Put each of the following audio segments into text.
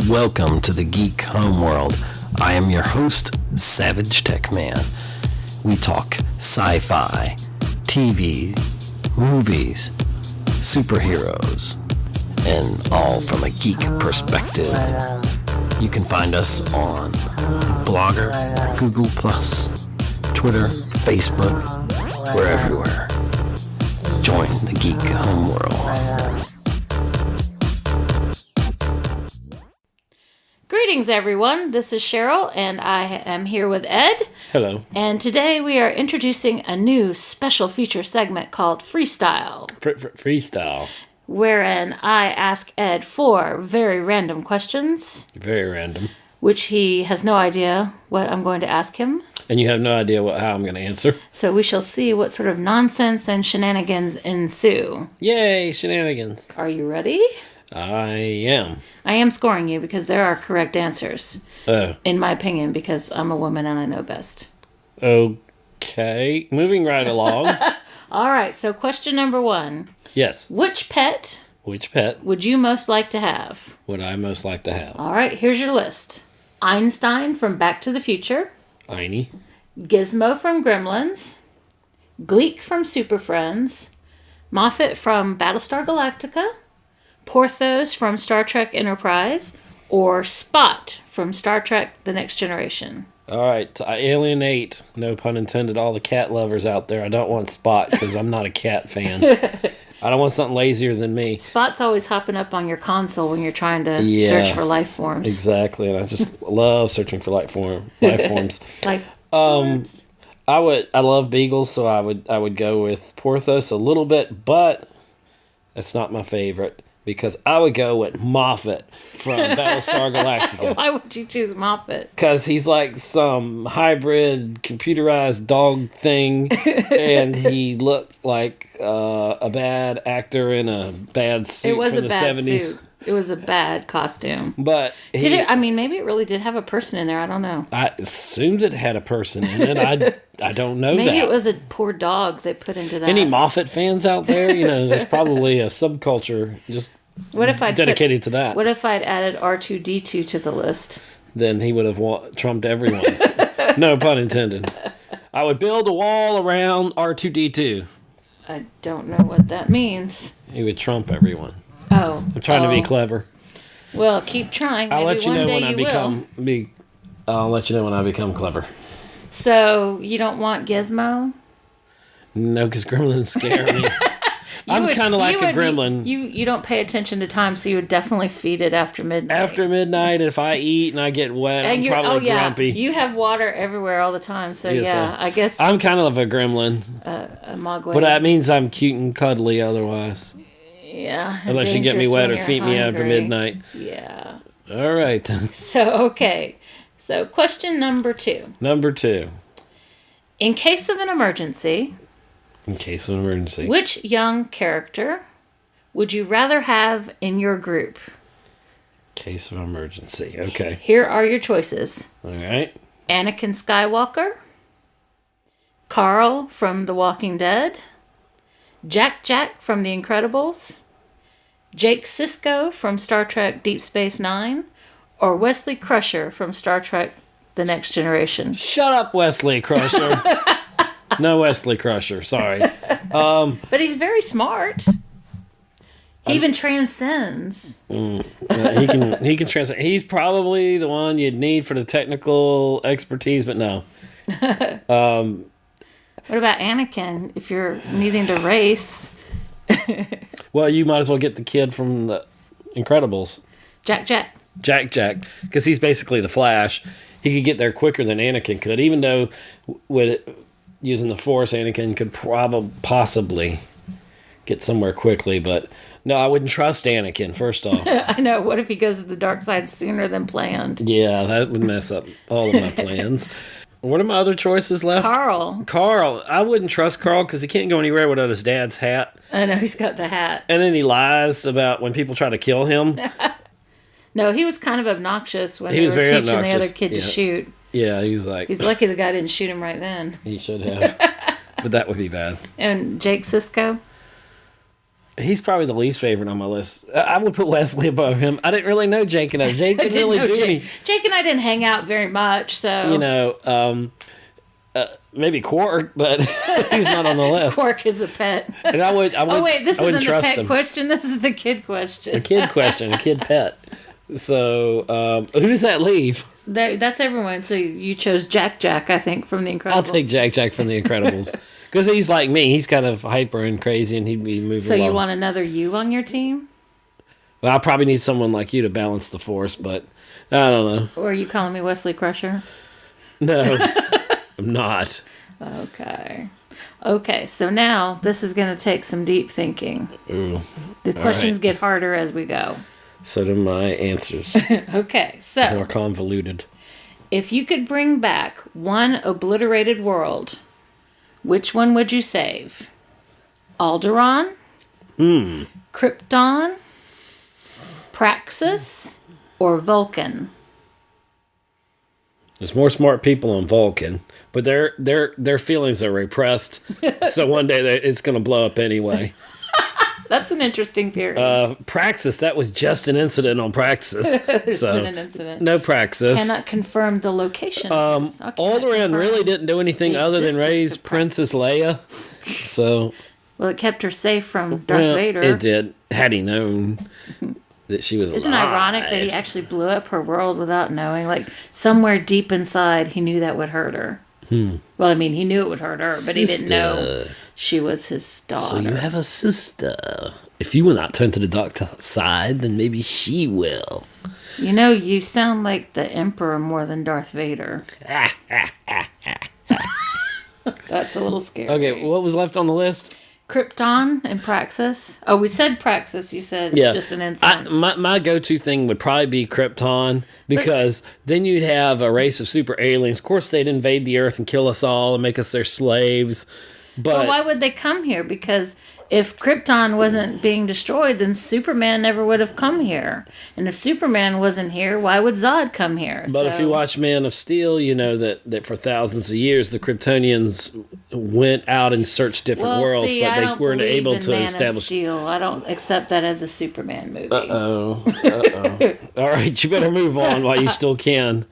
Welcome to the Geek Homeworld. I am your host, SavageTechman. We talk sci-fi, TV, movies, superheroes, and all from a geek perspective. You can find us on Blogger, Google+, Twitter, Facebook. We're everywhere. Join the Geek Homeworld. Greetings, everyone. This is Cheryl, and I am here with Ed. Hello. And today we are introducing a new special feature segment called Freestyle. Freestyle. Wherein I ask Ed 4 very random questions. Very random. Which he has no idea what I'm going to ask him. And you have no idea how I'm going to answer. So we shall see what sort of nonsense and shenanigans ensue. Yay, shenanigans. Are you ready? I am. I am scoring you because there are correct answers. Oh. In my opinion, because I'm a woman and I know best. Okay. Moving right along. All right, so question number 1. Yes. Which pet would you most like to have? Would I most like to have? All right, here's your list. Einstein from Back to the Future. Einie. Gizmo from Gremlins. Gleek from Super Friends. Moffat from Battlestar Galactica. Porthos from Star Trek Enterprise. Or Spot from Star Trek The Next Generation. All right, I alienate, no pun intended, all the cat lovers out there. I don't want Spot because I'm not a cat fan. I don't want something lazier than me. Spot's always hopping up on your console when you're trying to search for life forms. Exactly, and I just love searching for life forms. Life forms. I love beagles, so I would go with Porthos a little bit, but it's not my favorite because I would go with Moffat from Battlestar Galactica. Why would you choose Moffat? Because he's like some hybrid computerized dog thing, and he looked like a bad actor in a bad suit from the 70s. Suit. It was a bad costume. But maybe it really did have a person in there. I don't know. I assumed it had a person in it. I don't know maybe that. it was a poor dog they put into that. Any Moffat fans out there? There's probably a subculture just dedicated to that. What if I'd added R2-D2 to the list? Then he would have trumped everyone. No pun intended. I would build a wall around R2-D2. I don't know what that means. He would trump everyone. Oh. I'm trying to be clever. Well, keep trying. Maybe I'll let you know when I'll let you know when I become clever. So, you don't want Gizmo? No, because gremlins scare me. I'm kind of like a gremlin. You don't pay attention to time, so you would definitely feed it after midnight. After midnight, if I eat and I get wet, I'm probably grumpy. You have water everywhere all the time, so I guess... I'm kind of a gremlin. A mogwai. But that means I'm cute and cuddly otherwise. Yeah. Unless you get me wet or feed me after midnight. Yeah. All right. So question number 2. Number 2. In case of an emergency... Which young character would you rather have in your group? Case of emergency. Okay. Here are your choices. All right. Anakin Skywalker. Carl from The Walking Dead. Jack from The Incredibles. Jake Sisko from Star Trek Deep Space Nine. Or Wesley Crusher from Star Trek The Next Generation. Shut up, Wesley Crusher. No Wesley Crusher, sorry. But he's very smart. He even transcends. He can transcend. He's probably the one you'd need for the technical expertise, but no. What about Anakin if you're needing to race? Well, you might as well get the kid from the Incredibles. Jack. Because he's basically the Flash. He could get there quicker than Anakin could, even though using the Force, Anakin could possibly get somewhere quickly, but no, I wouldn't trust Anakin, first off. I know. What if he goes to the dark side sooner than planned? Yeah, that would mess up all of my plans. What are my other choices left? Carl. I wouldn't trust Carl because he can't go anywhere without his dad's hat. I know, he's got the hat. And then he lies about when people try to kill him. No, he was kind of obnoxious when they were teaching the other kid to shoot. Yeah, he's lucky the guy didn't shoot him right then. He should have. But that would be bad. And Jake Sisko? He's probably the least favorite on my list. I would put Wesley above him. I didn't really know Jake enough. Jake didn't really do any. Jake and I didn't hang out very much, so... You know, maybe Quark, but he's not on the list. Quark is a pet. And I would. Oh, wait, this isn't the pet him. question. This is the kid question. A kid question, a kid pet. So, who does that leave? That's everyone. So you chose Jack, I think, from The Incredibles. I'll take Jack from The Incredibles. Because he's like me. He's kind of hyper and crazy, and he'd be moving So along. you want another you on your team? Well, I probably need someone like you to balance the force, but I don't know. Or are you calling me Wesley Crusher? No, I'm not. Okay, so now this is going to take some deep thinking. Ooh. The questions get harder as we go. So do my answers. Okay, so... More convoluted. If you could bring back one obliterated world, which one would you save? Alderaan? Krypton? Praxis? Or Vulcan? There's more smart people on Vulcan, but their feelings are repressed. So one day it's going to blow up anyway. That's an interesting theory. Praxis, that was just an incident on Praxis. It's So been an incident. no Praxis. Cannot confirm the location. Alderaan really didn't do anything the other than raise existence of Princess Leia. So Well, it kept her safe from Darth Vader. It did. Had he known that she was Isn't it alive. ironic that he actually blew up her world without knowing? Like, somewhere deep inside, he knew that would hurt her. Well, I mean, he knew it would hurt her, but he didn't know she was his daughter. So you have a sister. If you will not turn to the dark side, then maybe she will. You know, you sound like the Emperor more than Darth Vader. That's a little scary. Okay, what was left on the list? Krypton and Praxis. Oh, we said Praxis. You said it's just an incident. My go-to thing would probably be Krypton, because then you'd have a race of super aliens. Of course, they'd invade the Earth and kill us all and make us their slaves. But why would they come here? Because if Krypton wasn't being destroyed, then Superman never would have come here. And if Superman wasn't here, why would Zod come here? But if you watch Man of Steel, you know that for thousands of years, the Kryptonians went out and searched different worlds, but they weren't able to establish. Steel. I don't accept that as a Superman movie. Uh-oh. All right, you better move on while you still can.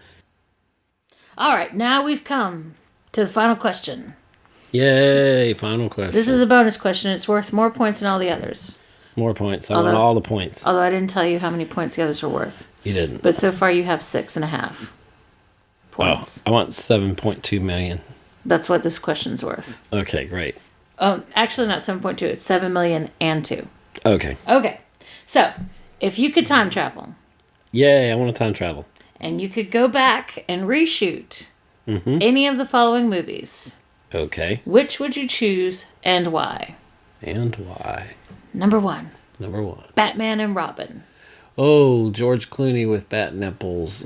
All right, now we've come to the final question. Yay, final question. This is a bonus question. It's worth more points than all the others. More points. I want all the points. Although I didn't tell you how many points the others were worth. You didn't. But so far you have 6.5 points. I want 7.2 million. That's what this question's worth. Okay, great. Oh, actually not 7.2. It's 7 million and 2. Okay. Okay. So, if you could time travel. Yay, I want to time travel. And you could go back and reshoot any of the following movies. Okay. Which would you choose and why? And why? Number 1. Batman and Robin. Oh, George Clooney with bat nipples.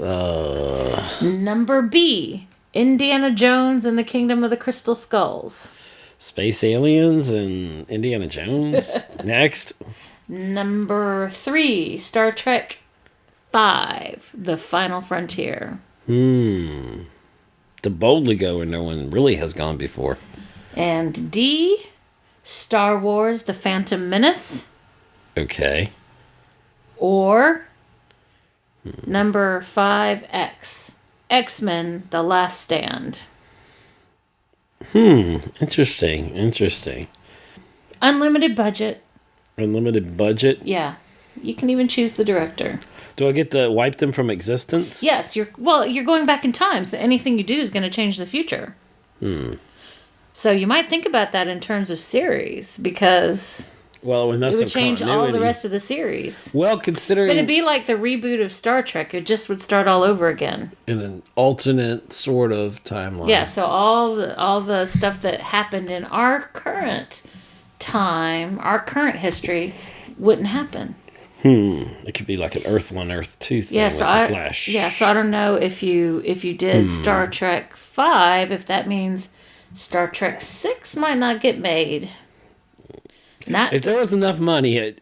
Number B. Indiana Jones and the Kingdom of the Crystal Skulls. Space aliens and Indiana Jones. Next. Number 3. Star Trek 5. The Final Frontier. To boldly go where no one really has gone before. And D. Star Wars The Phantom Menace. Okay. Or number 5X. X-Men The Last Stand. Interesting. Unlimited budget. Unlimited budget? Yeah. You can even choose the director. Do I get to wipe them from existence? Yes, you're going back in time, so anything you do is going to change the future. So you might think about that in terms of series, because it would change all the rest of the series. Well, considering... But it'd be like the reboot of Star Trek. It just would start all over again. In an alternate sort of timeline. Yeah, so all the stuff that happened in our current time, our current history, wouldn't happen. It could be like an Earth 1, Earth 2 thing with the Flash. Yeah, so I don't know if you did Star Trek 5, if that means Star Trek 6 might not get made. If there was enough money, it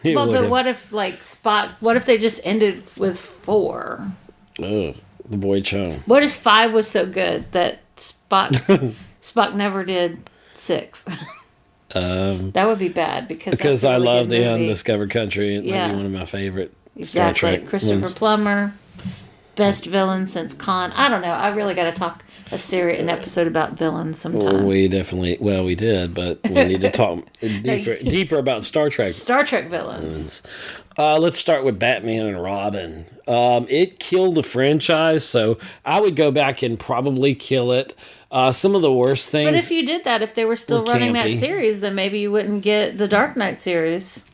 well, would but have. what if like Spock? What if they just ended with 4? Oh, the voyage home. What if 5 was so good that Spock never did 6? That would be bad because that's a I really love good the movie. Undiscovered Country. It might Yeah. be one of my favorite Star Exactly. Trek Christopher ones. Plummer, best villain since Khan. I don't know. I really got to talk an episode about villains sometime. We did, but we need to talk deeper about Star Trek. Star Trek villains. Let's start with Batman and Robin. It killed the franchise, so I would go back and probably kill it. Some of the worst things. But if you did that, if they were still running that series, then maybe you wouldn't get the Dark Knight series.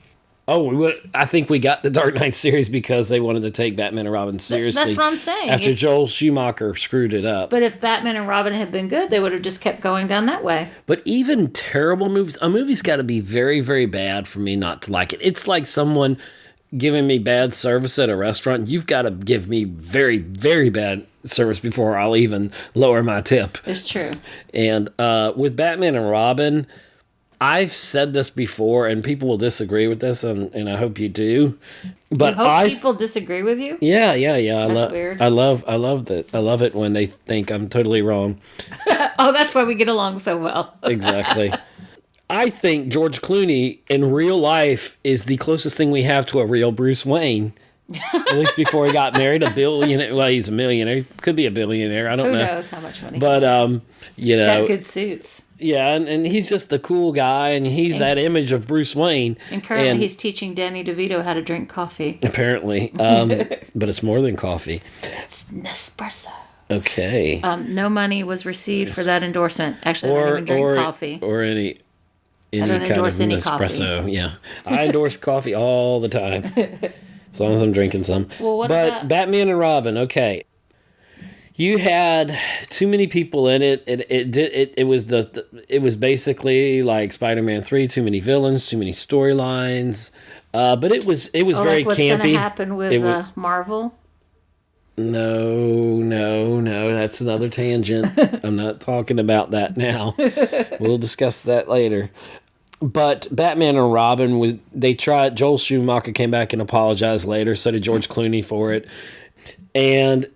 Oh, we would. I think we got the Dark Knight series because they wanted to take Batman and Robin seriously. That's what I'm saying. After Joel Schumacher screwed it up. But if Batman and Robin had been good, they would have just kept going down that way. But even terrible movies, a movie's got to be very, very bad for me not to like it. It's like someone giving me bad service at a restaurant. You've got to give me very, very bad service before I'll even lower my tip. It's true. And with Batman and Robin, I've said this before, and people will disagree with this, and I hope you do. But you hope people disagree with you? Yeah. That's weird. I love that. I love it when they think I'm totally wrong. Oh, that's why we get along so well. Exactly. I think George Clooney in real life is the closest thing we have to a real Bruce Wayne. At least before he got married, a billionaire. Well, he's a millionaire. He could be a billionaire. I don't know. Who knows how much money? But he's got good suits. Yeah, and he's just the cool guy, and he's that image of Bruce Wayne. And currently, he's teaching Danny DeVito how to drink coffee. Apparently, but it's more than coffee. It's Nespresso. Okay. No money was received for that endorsement. Actually, I don't even drink coffee or any I don't kind endorse of any espresso. coffee. Yeah, I endorse coffee all the time, as long as I'm drinking some. Well, what but about Batman and Robin? Okay, you had too many people in it. It was basically like Spider-Man 3. Too many villains, too many storylines. But it was very like what's campy. What's going to happen with Marvel? No, that's another tangent. I'm not talking about that now. We'll discuss that later. But Batman and Robin Joel Schumacher came back and apologized later, so did George Clooney for it. And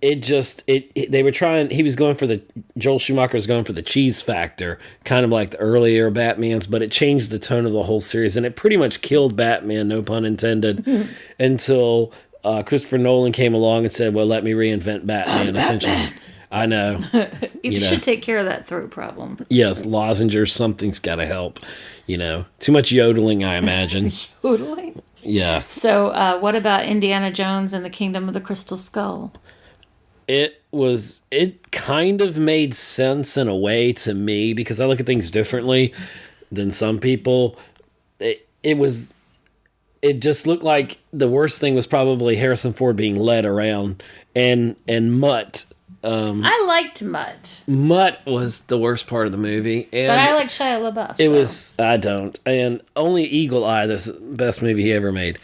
Joel Schumacher was going for the cheese factor, kind of like the earlier Batmans, but it changed the tone of the whole series, and it pretty much killed Batman, no pun intended, until Christopher Nolan came along and said, well, let me reinvent Batman, essentially. I know. You should take care of that throat problem. Yes, lozenges, something's got to help. Too much yodeling, I imagine. Yodeling? Yeah. So what about Indiana Jones and the Kingdom of the Crystal Skull? It kind of made sense in a way to me because I look at things differently than some people. It just looked like the worst thing was probably Harrison Ford being led around and Mutt. I liked Mutt. Mutt was the worst part of the movie. And but I like Shia LaBeouf. I don't. And only Eagle Eye, that's the best movie he ever made.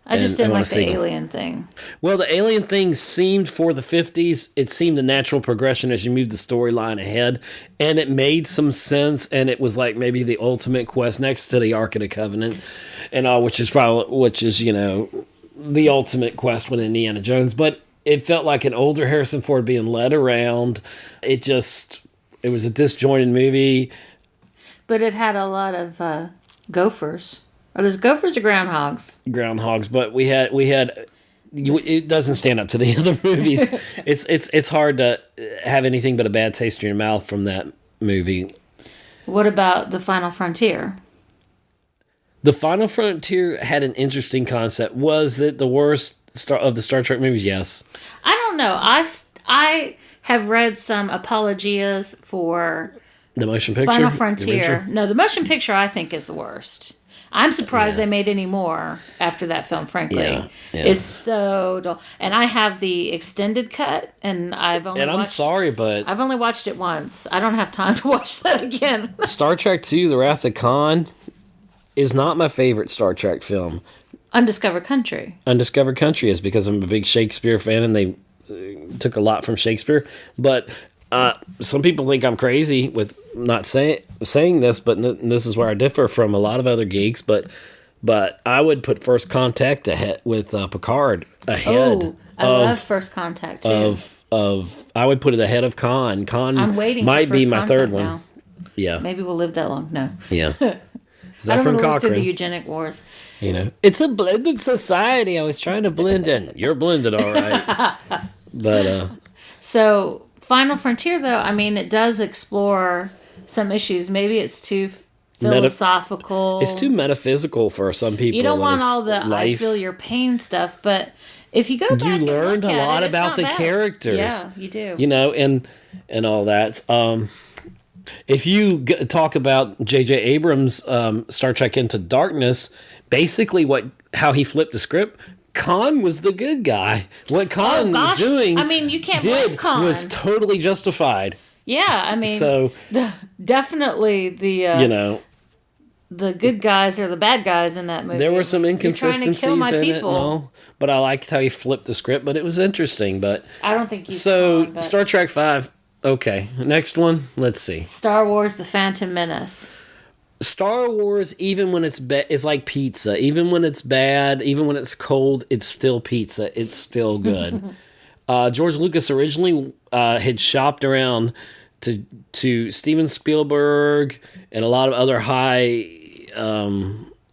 I just didn't like the alien thing. Well, the alien thing seemed, for the 50s, it seemed a natural progression as you moved the storyline ahead. And it made some sense. And it was like maybe the ultimate quest next to the Ark of the Covenant. And which is the ultimate quest with Indiana Jones. But it felt like an older Harrison Ford being led around. It was a disjointed movie. But it had a lot of gophers. Are those gophers or groundhogs? Groundhogs, but we had. It doesn't stand up to the other movies. It's hard to have anything but a bad taste in your mouth from that movie. What about The Final Frontier? The Final Frontier had an interesting concept. Was it the worst of the Star Trek movies? Yes. I don't know. I have read some apologias for the motion picture. Final Frontier. No, the motion picture I think is the worst. I'm surprised they made any more after that film, frankly. Yeah. It's so dull. And I have the extended cut, and I've only watched it once. I don't have time to watch that again. Star Trek II, The Wrath of Khan is not my favorite Star Trek film. Undiscovered Country. Undiscovered Country is because I'm a big Shakespeare fan, and they took a lot from Shakespeare. But some people think I'm crazy with not saying this, but this is where I differ from a lot of other geeks. But I would put First Contact ahead with Picard ahead. Oh, I love First Contact too. I would put it ahead of Khan. Khan I'm waiting might for be First my Contact third one. now. Yeah, maybe we'll live that long. No. Yeah. I don't Zephyr want to live through the Cochrane. eugenic wars. You know, it's a blended society. I was trying to blend in. You're blended, all right. But So, Final Frontier, though, I mean, it does explore some issues. Maybe it's too philosophical. it's too metaphysical for some people. You don't when want it's all the I feel your pain stuff, but if you go back, You and learned look a at lot it, it's about not the bad. characters. Yeah, you do. You know, and all that. If you talk about J.J. Abrams' Star Trek Into Darkness, basically how he flipped the script, Khan was the good guy. What Khan was doing, I mean, you can't blame Khan. was totally justified. Yeah, I mean, So definitely the the good guys are the bad guys in that movie. there were some You're trying inconsistencies to kill my in it and people. all, but I liked how he flipped the script. But it was interesting. But I don't think he's so Khan, but Star Trek V. Okay, next one. Let's see. Star Wars: The Phantom Menace. Star Wars, even when it's is like pizza. Even when it's bad, even when it's cold, it's still pizza. It's still good. George Lucas originally had shopped around to Steven Spielberg and a lot of other high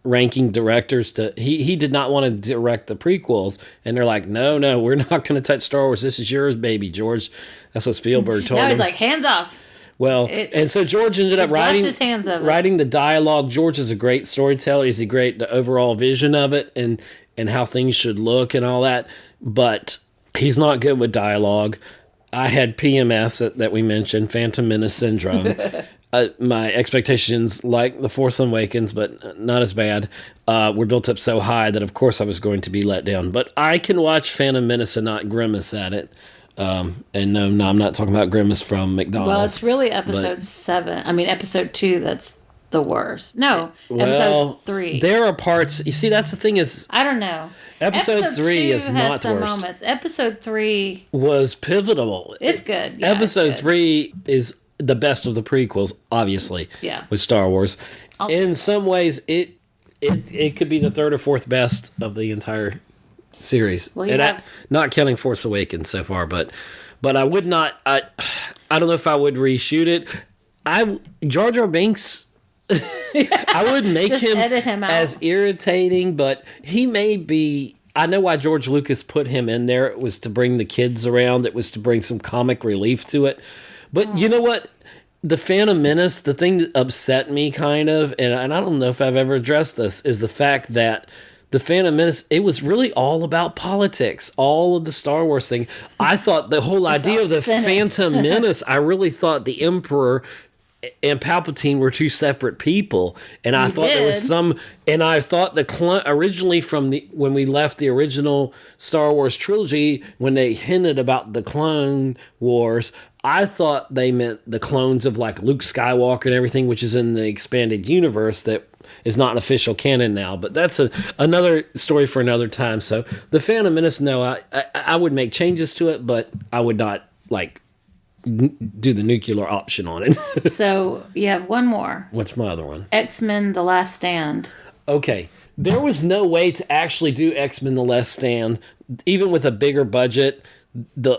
ranking directors. He did not want to direct the prequels, and they're like, no, we're not going to touch Star Wars. This is yours, baby, George. That's what Spielberg told him. Now he's like, hands off. Well, and so George ended up washed his hands of it. writing the dialogue. George is a great storyteller. He's the overall vision of it and how things should look and all that. But he's not good with dialogue. I had PMS that we mentioned, Phantom Menace syndrome. My expectations, like The Force Awakens, but not as bad, were built up so high that, of course, I was going to be let down. But I can watch Phantom Menace and not grimace at it. And no, I'm not talking about Grimace from McDonald's. Well, it's really episode 2 that's the worst. No, episode 3. There are parts. You see, that's the thing is, I don't know. Episode 3 2 is has not the some worst. moments. Episode 3 was pivotal. It's good. Yeah, Episode it's good. 3 is the best of the prequels, obviously. Yeah. With Star Wars, in some ways, it could be the third or fourth best of the entire series. Well, and not counting Force Awakens so far, but I would not. I don't know if I would reshoot it. Jar Jar Binks. I wouldn't make Just edit him out. as irritating, but he may be. I know why George Lucas put him in there. It was to bring the kids around. It was to bring some comic relief to it. But you know what? The Phantom Menace, the thing that upset me kind of, and I don't know if I've ever addressed this, is the fact that the Phantom Menace, it was really all about politics. All of the Star Wars thing. I thought the whole idea of the Senate. Phantom Menace, I really thought the Emperor and Palpatine were two separate people, and I thought there was some. And I thought originally when we left the original Star Wars trilogy, when they hinted about the Clone Wars, I thought they meant the clones of like Luke Skywalker and everything, which is in the expanded universe that is not an official canon now. But that's another story for another time. So the Phantom Menace, no, I would make changes to it, but I would not like do the nuclear option on it. So you have one more. What's my other one? X-Men: The Last Stand. Okay. There was no way to actually do X-Men: The Last Stand, even with a bigger budget.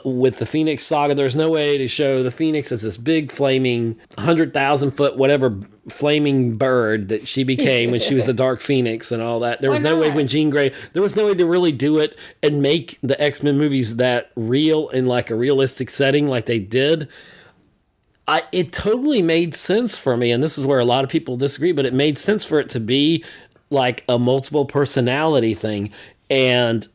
With the Phoenix Saga, there's no way to show the Phoenix as this big flaming 100,000 foot whatever flaming bird that she became when she was the Dark Phoenix and all that. There was no way when Jean Grey. There was no way to really do it and make the X-Men movies that real in like a realistic setting like they did. It totally made sense for me, and this is where a lot of people disagree, but it made sense for it to be like a multiple personality thing. And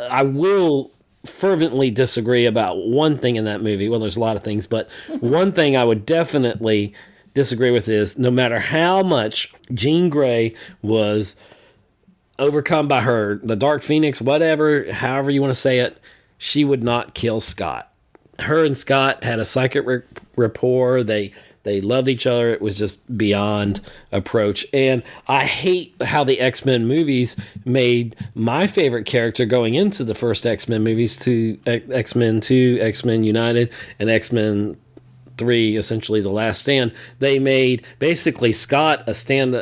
I will fervently disagree about one thing in that movie. Well, there's a lot of things, but one thing I would definitely disagree with is no matter how much Jean Grey was overcome by the Dark Phoenix, whatever, however you want to say it, she would not kill Scott. Her and Scott had a psychic rapport. They loved each other. It was just beyond approach. And I hate how the X-Men movies made my favorite character going into the first X-Men movies to X-Men 2, X-Men United, and X-Men 3, essentially The Last Stand. They made basically Scott a stand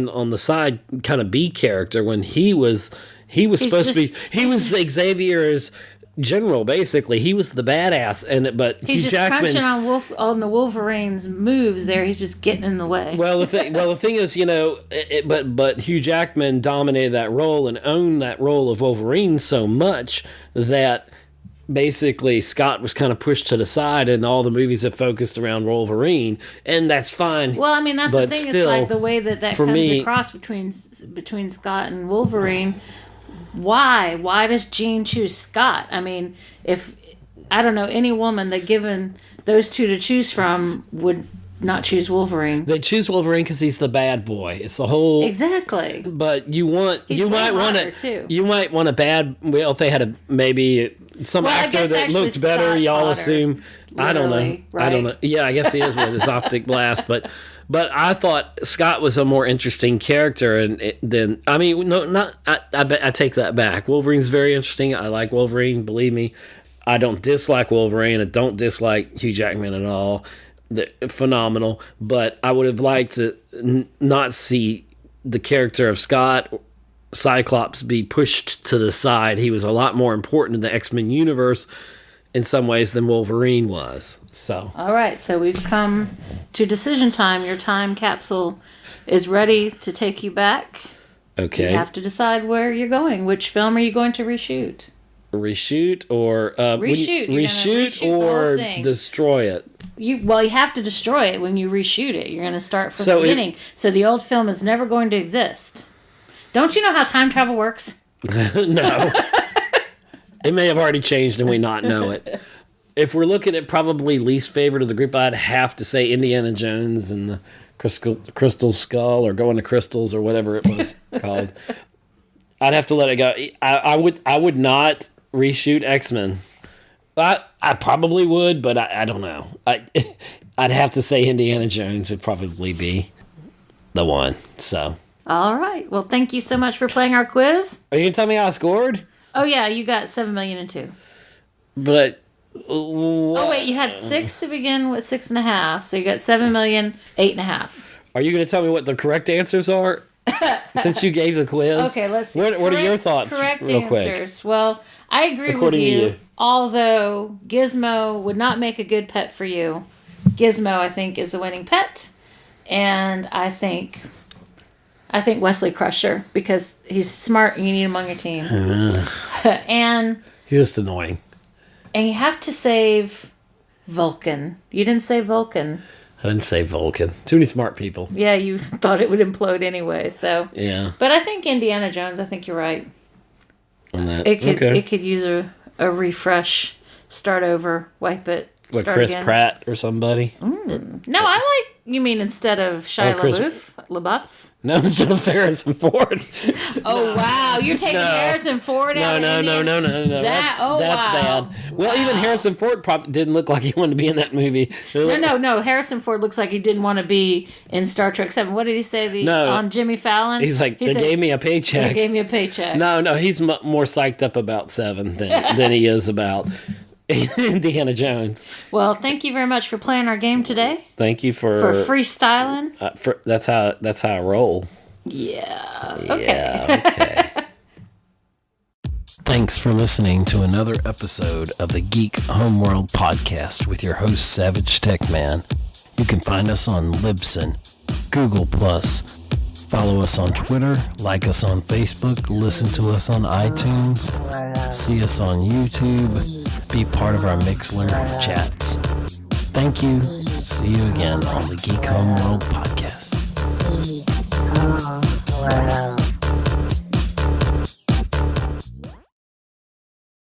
on the side kind of B character when he was supposed to be. He was Xavier's general. Basically, he was the badass, but He's Hugh just Jackman. crunching on the Wolverine's moves there. He's just getting in the way. Well, the thing is, but Hugh Jackman dominated that role and owned that role of Wolverine so much that basically Scott was kind of pushed to the side, and all the movies have focused around Wolverine, and that's fine. Well, I mean, that's the thing. Still, it's like the way that comes across between Scott and Wolverine. Why does Jean choose Scott? I mean, if I don't know any woman that given those two to choose from would not choose Wolverine. They choose Wolverine because he's the bad boy. It's the whole exactly. But you might want a bad. Well, if they had maybe some actor that looked better, Scott's y'all hotter, assume. I don't know. right? I don't know. Yeah, I guess he is with his optic blast, but I thought Scott was a more interesting character, I take that back. Wolverine's very interesting. I like Wolverine. Believe me, I don't dislike Wolverine. I don't dislike Hugh Jackman at all. They're phenomenal, but I would have liked to not see the character of Scott Cyclops be pushed to the side. He was a lot more important in the X-Men universe in some ways than Wolverine was. So, all right, so we've come to decision time. Your time capsule is ready to take you back. Okay. You have to decide where you're going. Which film are you going to reshoot? Reshoot or reshoot or destroy it. You have to destroy it when you reshoot it. You're going to start from the beginning. So the old film is never going to exist. Don't you know how time travel works? No. It may have already changed and we not know it. If we're looking at probably least favorite of the group, I'd have to say Indiana Jones and the Crystal Skull, or Going to Crystals, or whatever it was called. I'd have to let it go. I would not reshoot X-Men. I probably would, but I don't know. I'd have to say Indiana Jones would probably be the one. So. All right. Well, thank you so much for playing our quiz. Are you gonna tell me how I scored? Oh yeah, you got 7,000,002. But. Oh wait, you had 6 to begin with, 6.5. So you got 7,008.5. Are you gonna tell me what the correct answers are? Since you gave the quiz. Okay, let's see. What are your thoughts? Correct real answers. Quick? Well, I agree According with to you. Although Gizmo would not make a good pet for you. Gizmo, I think, is the winning pet, and I think Wesley Crusher, because he's smart and you need him on your team. And he's just annoying. And you have to save Vulcan. You didn't say Vulcan. I didn't say Vulcan. Too many smart people. Yeah, you thought it would implode anyway. So yeah. But I think Indiana Jones. I think you're right. On that, it could use a refresh, start over, wipe it. What, Chris Pratt or somebody? No, I like. You mean instead of Shia LaBeouf? No, instead of Harrison Ford. Oh, wow. You're taking Harrison Ford out? No. That's bad. Well, even Harrison Ford probably didn't look like he wanted to be in that movie. No. Harrison Ford looks like he didn't want to be in Star Trek 7. What did he say on Jimmy Fallon? He's like, they gave me a paycheck. They gave me a paycheck. No, he's more psyched up about 7 than he is about Indiana Jones. Well, thank you very much for playing our game today. Thank you for freestyling. That's how I roll. Yeah. Okay. Thanks for listening to another episode of the Geek Homeworld podcast with your host SavageTechman. You can find us on Libsyn, Google+, follow us on Twitter, like us on Facebook, listen to us on iTunes, see us on YouTube, be part of our Mixler chats. Thank you. See you again on the Geek Homeworld podcast.